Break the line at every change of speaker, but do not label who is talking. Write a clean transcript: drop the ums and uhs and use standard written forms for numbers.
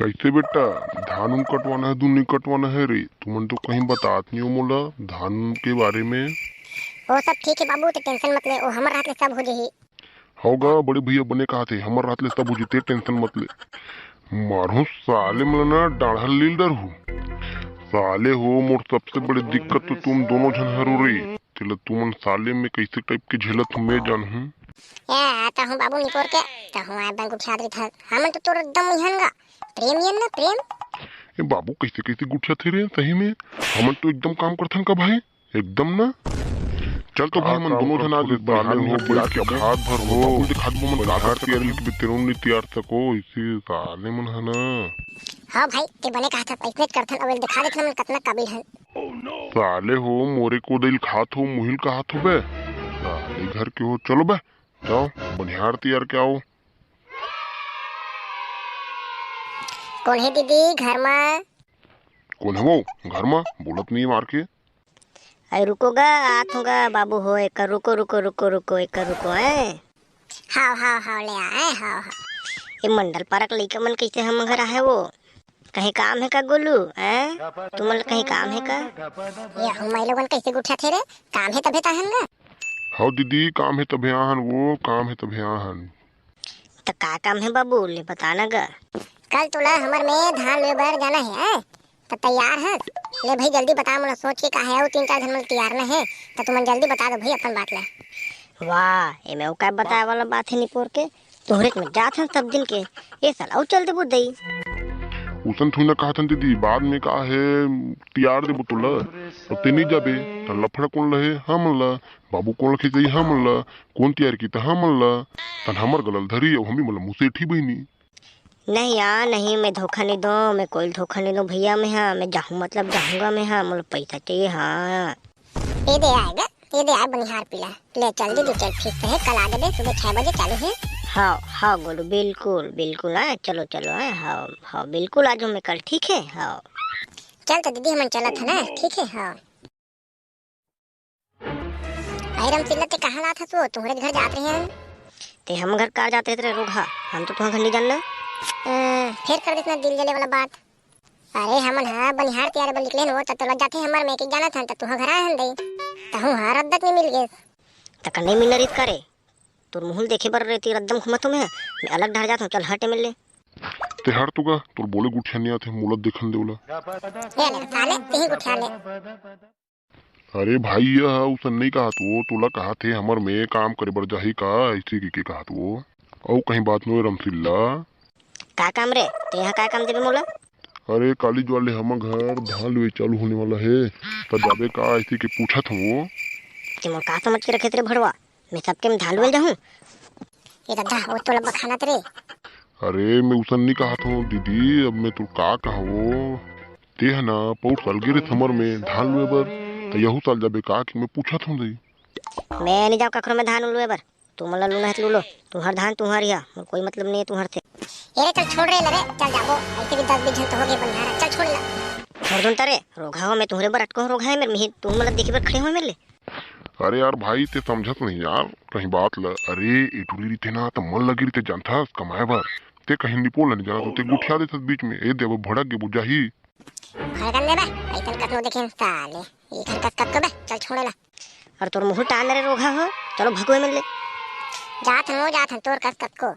कैसे बेटा धान उन कटवाना है दून नहीं कटवाना है रे? तुमन तो कहीं बात नहीं हो मोला धान के बारे में।
वो सब ठीक है बाबू, तो टेंशन मत ले, वो हमर हाथ ले सब हो जाही।
होगा बड़े भैया बने कहा थे हमारे रात ले सब हो जीते, टेंशन मत ले। मारू साले मलना डाढ़ा लीडर हूँ साले हो। मोर सबसे बड़ी दिक्कत तो तुम दोनों जन हरू रे। तिल तुमन साले में कैसे टाइप के झेलत हूँ मैं जान हूँ।
या आता हूँ बाबू निकोर के, तो हूँ आ बैंक उठा दे था। हमन तो तोर एकदम मुहनगा प्रेम ये ना प्रेम।
ए बाबू कैसे कैसे गुच्छा थे रे सही में। हमन तो एकदम काम करथन का भाई एकदम ना। चल तो भाई मन दोनों जन आज बाले हो बैठ के खाद भर हो खाद मन कागर तैयार लिख तेरों नहीं तैयार सको इसी साले मन है ना।
हाँ भाई ते बने कहा था पैसे करथन अवेल दिखा देथन मन कितना काबिल है।
साले हो मोरे को दिल खात हो मुहिल का हाथ हो बे साले घर के हो। चलो बे जाओ बनिहार तैयार के आओ।
कौन है दीदी घर में?
कौन है वो घर में बोलत नहीं मार के।
अरे रुकोगा आथूंगा बाबू हो एक रुको रुको रुको रुको एक रुको है।
हाँ हाँ हाँ ले आए हाँ हाँ।
ये मंडल पार्क लइका मन कैसे हम घर आए वो कहीं काम है का गोलू है? तुम कहीं काम है का?
ये हम लोगन कैसे गुठा थे रे? काम है तबे ताहन गा।
हाँ दीदी काम है तभी आहन वो काम है तभी आहन।
तो का काम है बाबू ले बताना गा।
कल तोला हमर में धान ले बर जाना है तो तैयार है? ले भाई जल्दी बता, मुझे सोच के कहा है वो 3-4 दिन में तैयार न है तो तुम जल्दी बता दो भाई अपन बात ले।
वाह ये मैं क्या बताए वाला बात है निपोर के तोहरे में जात हैं सब दिन के ये साला और चल दे बुद्धई।
उसन थुई ना कहा था दीदी बाद में कहा है तैयार दे बुतुला तो ते नहीं जाबे तो लफड़ा कौन लहे हम ला बाबू कौन लखे जाई हम ला कौन तैयार की था हम ला तन हमर गलल धरी और हमी मतलब मुसे ठी बहिनी।
नहीं यार नहीं मैं धोखा नहीं दूँ, मैं कोई धोखा नहीं दूँ भैया। मैं हाँ मैं जाऊँ मतलब जाऊँगा मैं। हाँ मुझे पैसा चाहिए। हाँ
ये दे आएगा ये दे आए बनिहार पीला ले चल दीदी चल फिक्स है कल आ दे सुबह 6 बजे चालू है।
हाँ हाँ गोलू बिल्कुल बिल्कुल हाँ चलो चलो हाँ हाँ बिल्कुल आ जाऊँ मैं कल ठीक है। हाँ
चल तो दीदी हम चला था ना ठीक है। हाँ आयरम सिल्ला ते कहाँ ला था तू तुम्हारे घर जाते हैं
ते हम घर कार जाते थे रोगा हम तो तुम्हारा घर नहीं जानना।
फिर कर देना दिल जले वाला बात। अरे हमन हाँ बनिहार तैयार बल निकले हो तो लग जाते हमर में के जाना था तो तुहा घर आए हम दई तो हूं हां रद्दत नहीं मिल गए
तक नहीं मिल रही करे तोर मुहल देखे बर रहती रद्दम घुमत मैं अलग ढार जाता हूँ। चल हटे मिल ले
ते हर तुगा तोर बोले गुठिया नहीं आते मुलत देखन देवला
ये ले साले तेही उठा ले।
अरे भाई यह उसन नहीं कहा तो तुला कहा थे हमर में काम करे बर जाही का ऐसे की कहा तो औ कहीं बात नो रमसिल्ला
का काम रे ते यहाँ का काम देबे मोला?
अरे काली ज्वाले हम घर धान लुए चालू होने वाला है तो जाबे का ऐसे के पूछा था वो
कि मोर का समझ के रखे तेरे भड़वा मैं सबके में धान लुए जाऊँ।
ये दादा वो तो लब खाना तेरे।
अरे मैं उसन नहीं कहा था दीदी अब मैं तू का कहो ते है ना पौर साल गिरे थमर में धान लुए बर तो यहू साल जाबे का कि मैं पूछा था दे।
मैं नहीं जाऊँ कखरो में धान लुए बर तू मला लूना है लूलो तुम्हार धान तुम्हारी है कोई मतलब नहीं है तुम्हारे से।
ये चल छोड़ रे लरे चल जाबो ऐसे भी 10-20 जन तो हो गए बनिहार चल छोड़ ला
छोड़ दूँ तारे रोगा हो मैं तुम्हारे बर अटको रोगा है मेरे में तुम मतलब देखी बर खड़े हो मेरे लिए।
अरे यार भाई ते समझत नहीं यार कहीं बात ल। अरे इटुली रीते ना तो मन लगी रीते जानता कमाए बर ते कहीं निपोल नहीं जाना तो ते गुठिया देत बीच में ए देव भड़क के बुझाही
घर गंदे बे ऐसन कतनो देखे साले ये घर कस कत बे चल छोड़ ला।
और तोर मुँह टान रे रोगा हो चलो भगवे मिल ले
जात हो तोर कस कत को